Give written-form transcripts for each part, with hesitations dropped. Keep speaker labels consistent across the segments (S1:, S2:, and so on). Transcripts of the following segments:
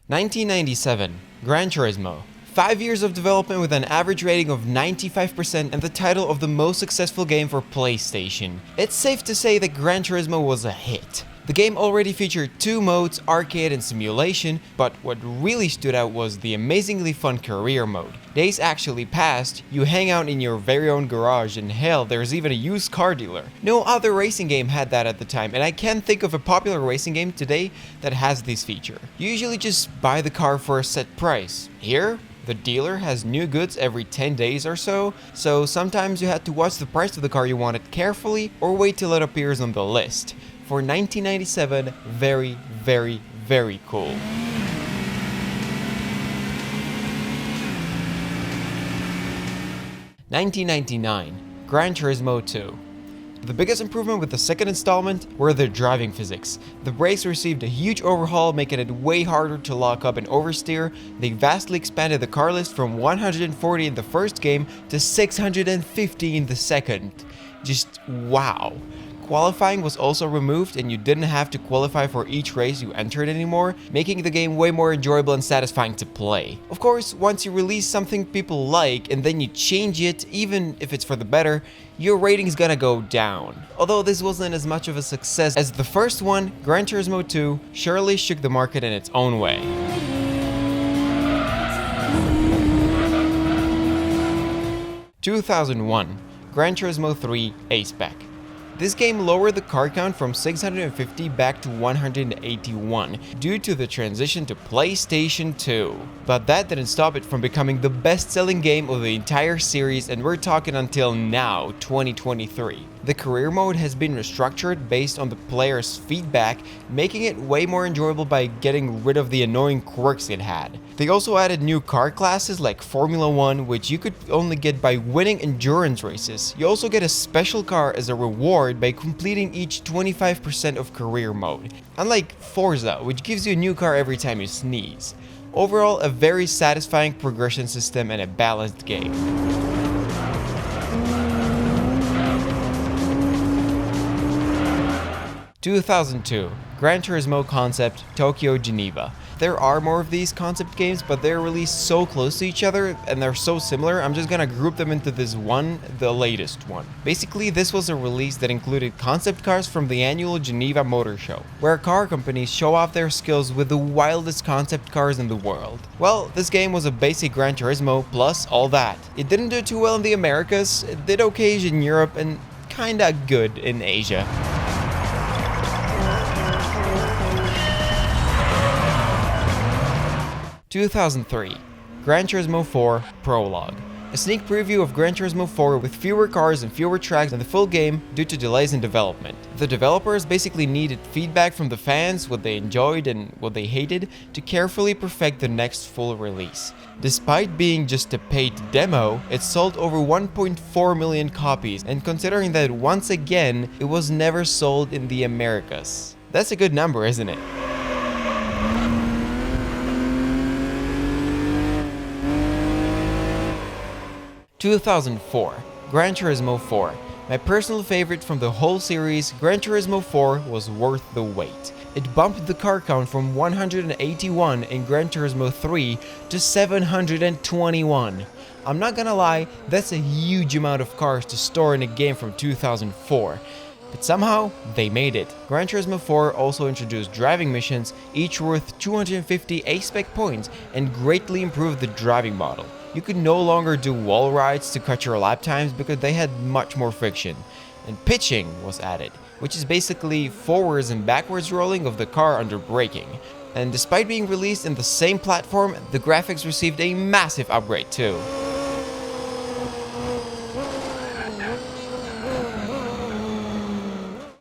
S1: 1997, Gran Turismo. 5 years of development with an average rating of 95% and the title of the most successful game for PlayStation. It's safe to say that Gran Turismo was a hit. The game already featured 2 modes, arcade and simulation, but what really stood out was the amazingly fun career mode. Days actually passed, you hang out in your very own garage, and hell, there's even a used car dealer. No other racing game had that at the time, and I can't think of a popular racing game today that has this feature. You usually just buy the car for a set price. Here, the dealer has new goods every 10 days or so sometimes you had to watch the price of the car you wanted carefully or wait till it appears on the list. For 1997, very, very, very cool. $19.99, Gran Turismo 2. The biggest improvement with the second installment were the driving physics. The brakes received a huge overhaul, making it way harder to lock up and oversteer. They vastly expanded the car list from 140 in the first game to 650 in the second. Just wow. Qualifying was also removed and you didn't have to qualify for each race you entered anymore, making the game way more enjoyable and satisfying to play. Of course, once you release something people like and then you change it, even if it's for the better, your rating's gonna go down. Although this wasn't as much of a success as the first one, Gran Turismo 2 surely shook the market in its own way. 2001, Gran Turismo 3 A-Spec. This game lowered the car count from 650 back to 181 due to the transition to PlayStation 2. But that didn't stop it from becoming the best-selling game of the entire series, and we're talking until now, 2023. The career mode has been restructured based on the player's feedback, making it way more enjoyable by getting rid of the annoying quirks it had. They also added new car classes like Formula 1, which you could only get by winning endurance races. You also get a special car as a reward by completing each 25% of career mode, unlike Forza, which gives you a new car every time you sneeze. Overall, a very satisfying progression system and a balanced game. (2002) Gran Turismo Concept Tokyo-Geneva. There are more of these concept games, but they're released so close to each other and they're so similar, I'm just gonna group them into this one, the latest one. Basically, this was a release that included concept cars from the annual Geneva Motor Show, where car companies show off their skills with the wildest concept cars in the world. Well, this game was a basic Gran Turismo plus all that. It didn't do too well in the Americas, it did okay in Europe, and kinda good in Asia. 2003, Gran Turismo 4 Prologue. A sneak preview of Gran Turismo 4 with fewer cars and fewer tracks than the full game due to delays in development. The developers basically needed feedback from the fans, what they enjoyed and what they hated, to carefully perfect the next full release. Despite being just a paid demo, it sold over 1.4 million copies, and considering that once again, it was never sold in the Americas. That's a good number, isn't it? 2004, Gran Turismo 4. My personal favorite from the whole series, Gran Turismo 4 was worth the wait. It bumped the car count from 181 in Gran Turismo 3 to 721. I'm not gonna lie, that's a huge amount of cars to store in a game from 2004. But somehow, they made it. Gran Turismo 4 also introduced driving missions, each worth 250 A-Spec points, and greatly improved the driving model. You could no longer do wall rides to cut your lap times because they had much more friction. And pitching was added, which is basically forwards and backwards rolling of the car under braking. And despite being released in the same platform, the graphics received a massive upgrade too.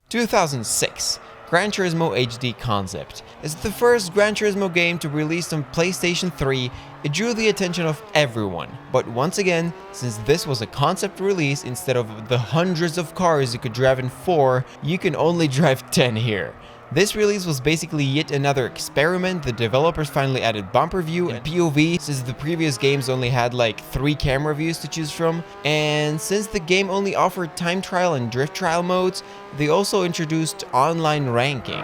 S1: 2006, Gran Turismo HD Concept. As the first Gran Turismo game to release on PlayStation 3, it drew the attention of everyone. But once again, since this was a concept release, instead of the hundreds of cars you could drive in 4, you can only drive 10 here. This release was basically yet another experiment. The developers finally added bumper view and POV, since the previous games only had like 3 camera views to choose from. And since the game only offered time trial and drift trial modes, they also introduced online ranking.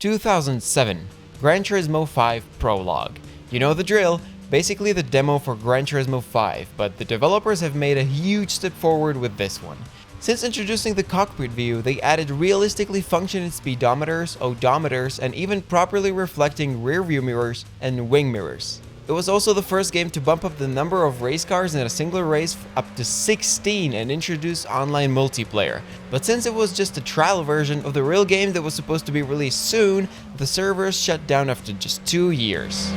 S1: 2007, Gran Turismo 5 Prologue. You know the drill, basically the demo for Gran Turismo 5, but the developers have made a huge step forward with this one. Since introducing the cockpit view, they added realistically functioning speedometers, odometers, and even properly reflecting rear view mirrors and wing mirrors. It was also the first game to bump up the number of race cars in a single race up to 16 and introduce online multiplayer. But since it was just a trial version of the real game that was supposed to be released soon, the servers shut down after just 2 years.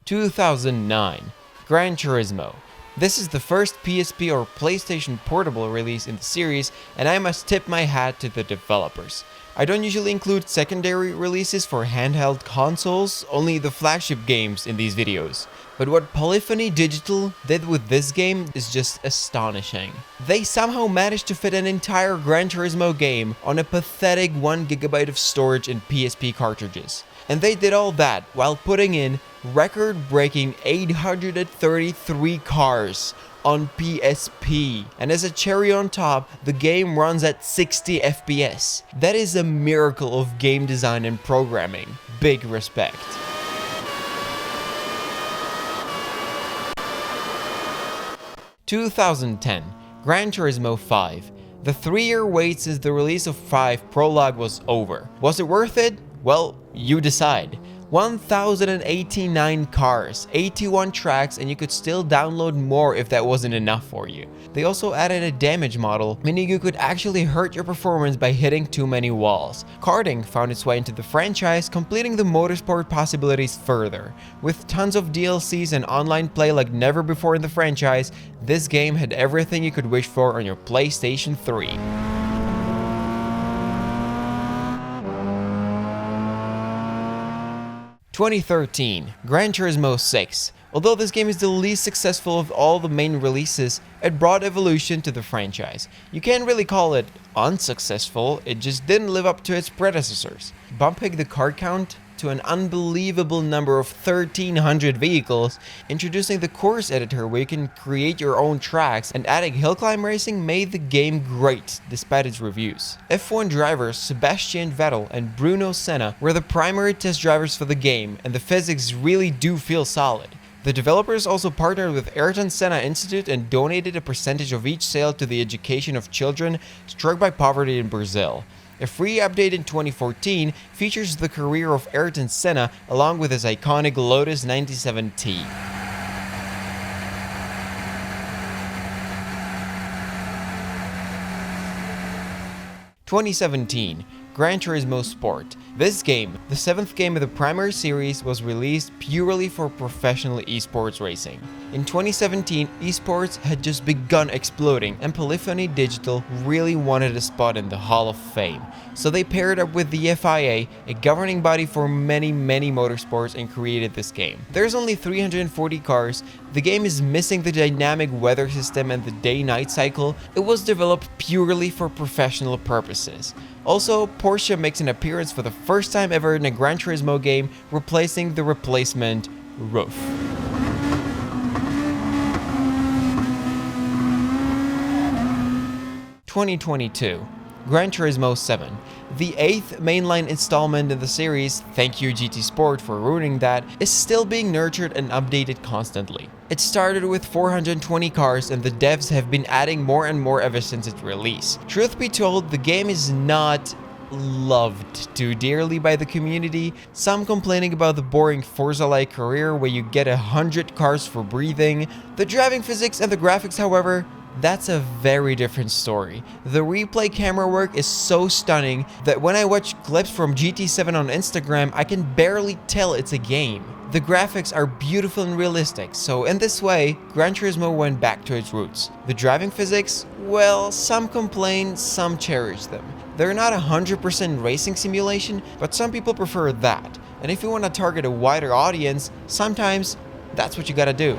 S1: (2009) Gran Turismo. This is the first PSP or PlayStation Portable release in the series, and I must tip my hat to the developers. I don't usually include secondary releases for handheld consoles, only the flagship games in these videos. But what Polyphony Digital did with this game is just astonishing. They somehow managed to fit an entire Gran Turismo game on a pathetic 1 GB of storage in PSP cartridges. And they did all that while putting in record-breaking 833 cars on PSP. And as a cherry on top, the game runs at 60 FPS. That is a miracle of game design and programming. Big respect. (2010) Gran Turismo 5. The 3-year wait since the release of 5 Prologue was over. Was it worth it? Well, you decide. 1,089 cars, 81 tracks, and you could still download more if that wasn't enough for you. They also added a damage model, meaning you could actually hurt your performance by hitting too many walls. Karting found its way into the franchise, completing the motorsport possibilities further. With tons of DLCs and online play like never before in the franchise, this game had everything you could wish for on your PlayStation 3. (2013) Gran Turismo 6. Although this game is the least successful of all the main releases, it brought evolution to the franchise. You can't really call it unsuccessful, it just didn't live up to its predecessors. Bumping the car count to an unbelievable number of 1,300 vehicles, introducing the course editor where you can create your own tracks, and adding hill climb racing made the game great despite its reviews. F1 drivers Sebastian Vettel and Bruno Senna were the primary test drivers for the game, and the physics really do feel solid. The developers also partnered with Ayrton Senna Institute and donated a percentage of each sale to the education of children struck by poverty in Brazil. A free update in 2014 features the career of Ayrton Senna along with his iconic Lotus 97T. (2017) Gran Turismo Sport. This game, the 7th game of the primary series, was released purely for professional esports racing. In 2017, esports had just begun exploding, and Polyphony Digital really wanted a spot in the Hall of Fame. So they paired up with the FIA, a governing body for many motorsports, and created this game. There's only 340 cars, the game is missing the dynamic weather system and the day-night cycle. It was developed purely for professional purposes. Also, Porsche makes an appearance for the first time ever in a Gran Turismo game, replacing the replacement roof. (2022) Gran Turismo 7. The 8th mainline installment in the series, thank you GT Sport for ruining that, is still being nurtured and updated constantly. It started with 420 cars and the devs have been adding more and more ever since its release. Truth be told, the game is not loved too dearly by the community, some complaining about the boring Forza-like career where you get 100 cars for breathing. The driving physics and the graphics, however, that's a very different story. The replay camera work is so stunning that when I watch clips from GT7 on Instagram, I can barely tell it's a game. The graphics are beautiful and realistic, so in this way, Gran Turismo went back to its roots. The driving physics, well, some complain, some cherish them. They're not 100% racing simulation, but some people prefer that. And if you want to target a wider audience, sometimes that's what you gotta do.